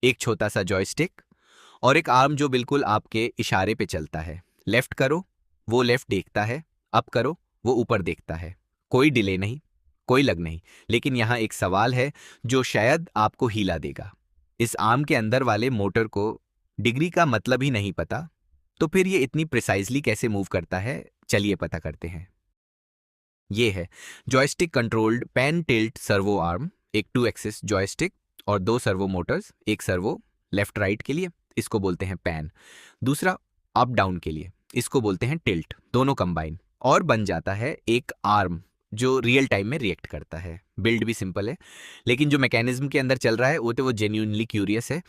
एक छोटा सा जॉयस्टिक और एक आर्म जो बिल्कुल आपके इशारे पे चलता है। लेफ्ट करो, वो लेफ्ट देखता है। अप करो, वो ऊपर देखता है। कोई डिले नहीं, कोई लग नहीं। लेकिन यहाँ एक सवाल है जो शायद आपको हिला देगा। इस आर्म के अंदर वाले मोटर को डिग्री का मतलब ही नहीं पता, तो फिर ये इतनी प्रिसाइजली कैसे मूव करता है, चलिए पता करते हैं। ये है joystick controlled pan tilt servo arm. एक 2 एक्सिस जॉयस्टिक और 2 सर्वो मोटर्स। एक सर्वो लेफ्ट राइट के लिए, इसको बोलते हैं पैन। दूसरा अप डाउन के लिए, इसको बोलते हैं टिल्ट। दोनों कंबाइन और बन जाता है एक आर्म जो रियल टाइम में रिएक्ट करता है। बिल्ड भी सिंपल है, लेकिन जो मैकेनिज्म के अंदर चल रहा है वो जेन्युइनली क्यूरियस है।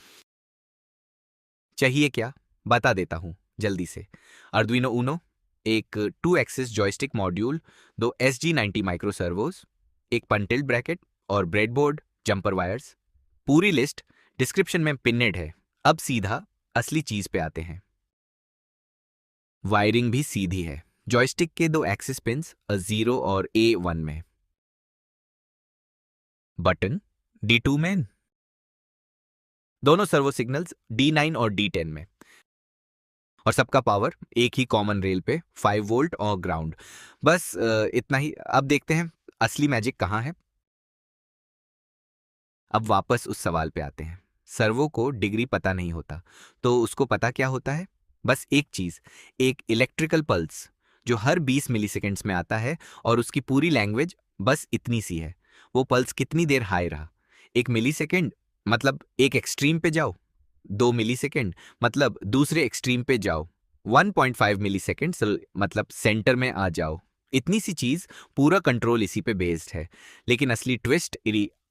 चाहिए क्या, बता देता हूँ जल्दी से। अर्डुइनो ऊनो, एक 2 axis joystick module, 2 SG90 micro servos, एक पंटिल्ड ब्रैकेट और ब्रेडबोर्ड, जंपर वायर्स। पूरी लिस्ट डिस्क्रिप्शन में पिन्नेड है। अब सीधा असली चीज पे आते हैं। वायरिंग भी सीधी है। जॉयस्टिक के 2 एक्सिस पिंस A0 और A1 में। बटन D2 में। दोनों सर्वो सिग्नल्स D9 और D10 में। और सबका पावर एक ही कॉमन रेल पे 5 वोल्ट और ग्राउंड। बस इतना ही। अब देखते हैं असली मैजिक कहाँ है। अब वापस उस सवाल पे आते हैं। सर्वो को डिग्री पता नहीं होता, तो उसको पता क्या होता है? बस एक चीज, एक इलेक्ट्रिकल पल्स जो हर 20 मिलीसेकंड्स में आता है, और उसकी पूरी लैंग्वेज बस इतनी सी है। वो पल्स कितनी देर हाई रहा? 1 मिलीसेकंड मतलब एक एक्सट्रीम पे जाओ, 2 मिलीसेकंड मतलब दूसरे एक्सट्रीम पे जाओ, 1.5 मिलीसेकंड मतलब सेंटर में आ जाओ। इतनी सी चीज, पूरा कंट्रोल इसी पे बेस्ड है। लेकिन असली ट्विस्ट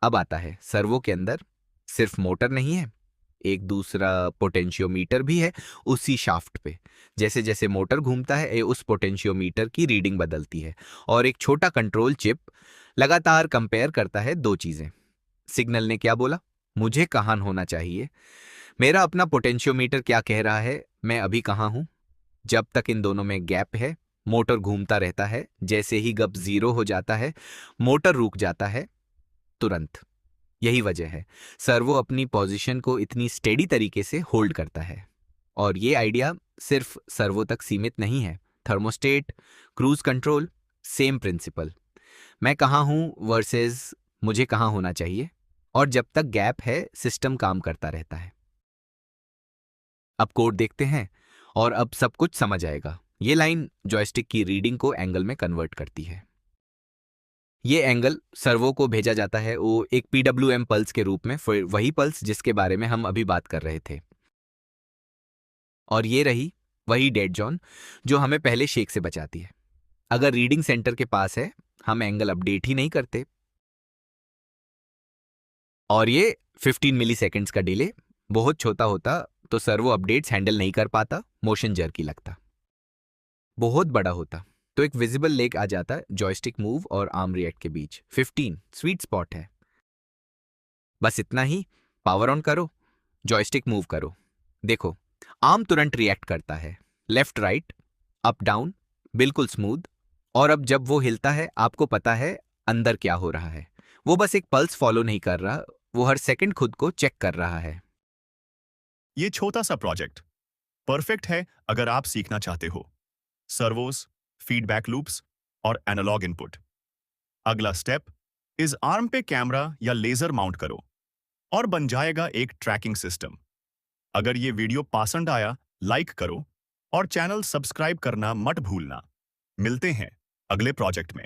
अब आता है। सर्वो के अंदर सिर्फ मोटर नहीं है, एक दूसरा पोटेंशियोमीटर भी है उसी शाफ्ट पे। जैसे जैसे मोटर घूमता है, उस पोटेंशियोमीटर की रीडिंग बदलती है, और एक छोटा कंट्रोल चिप लगातार कंपेयर करता है दो चीजें। सिग्नल ने क्या बोला, मुझे कहाँ होना चाहिए, मेरा अपना पोटेंशियोमीटर क्या कह रहा है, मैं अभी कहाँ हूं। जब तक इन दोनों में गैप है, मोटर घूमता रहता है। जैसे ही गप 0 हो जाता है, मोटर रुक जाता है तुरंत। यही वजह है सर्वो अपनी पोजीशन को इतनी स्टेडी तरीके से होल्ड करता है। और ये आइडिया सिर्फ सर्वो तक सीमित नहीं है। Thermostat, cruise control, same principle. मैं कहाँ हूं वर्सेस मुझे कहाँ होना चाहिए, और जब तक गैप है सिस्टम काम करता रहता है। अब कोड देखते हैं और अब सब कुछ समझ आएगा। ये लाइन जॉयस्टिक की रीडिंग को एंगल में कन्वर्ट करती है। ये एंगल सर्वो को भेजा जाता है वो एक PWM पल्स के रूप में, फिर वही पल्स जिसके बारे में हम अभी बात कर रहे थे। और ये रही वही डेड जोन जो हमें पहले शेक से बचाती है। अगर रीडिंग सेंटर के पास है, हम एंगल अपडेट ही नहीं करते। और ये 15 मिली सेकेंड्स का डिले बहुत छोटा होता तो सर्वो अपडेट्स हैंडल नहीं कर पाता, मोशन जर्की लगता। बहुत बड़ा होता तो एक विजिबल लेग आ जाता जॉयस्टिक मूव और आर्म रिएक्ट के बीच। 15 स्वीट स्पॉट है। बस इतना ही। पावर ऑन करो, जॉयस्टिक मूव करो, देखो आर्म तुरंत रिएक्ट करता है। लेफ्ट राइट, अप डाउन, बिल्कुल स्मूथ। और अब जब वो हिलता है, आपको पता है अंदर क्या हो रहा है। वो बस एक पल्स फॉलो नहीं कर रहा, वो हर सेकंड खुद को चेक कर रहा है। ये छोटा सा प्रोजेक्ट परफेक्ट है अगर आप सीखना चाहते हो सर्वोस, फीडबैक लूप्स और एनालॉग इनपुट। अगला स्टेप, इस आर्म पे कैमरा या लेजर माउंट करो और बन जाएगा एक ट्रैकिंग सिस्टम। अगर ये वीडियो पसंद आया, लाइक करो और चैनल सब्सक्राइब करना मत भूलना। मिलते हैं अगले प्रोजेक्ट में।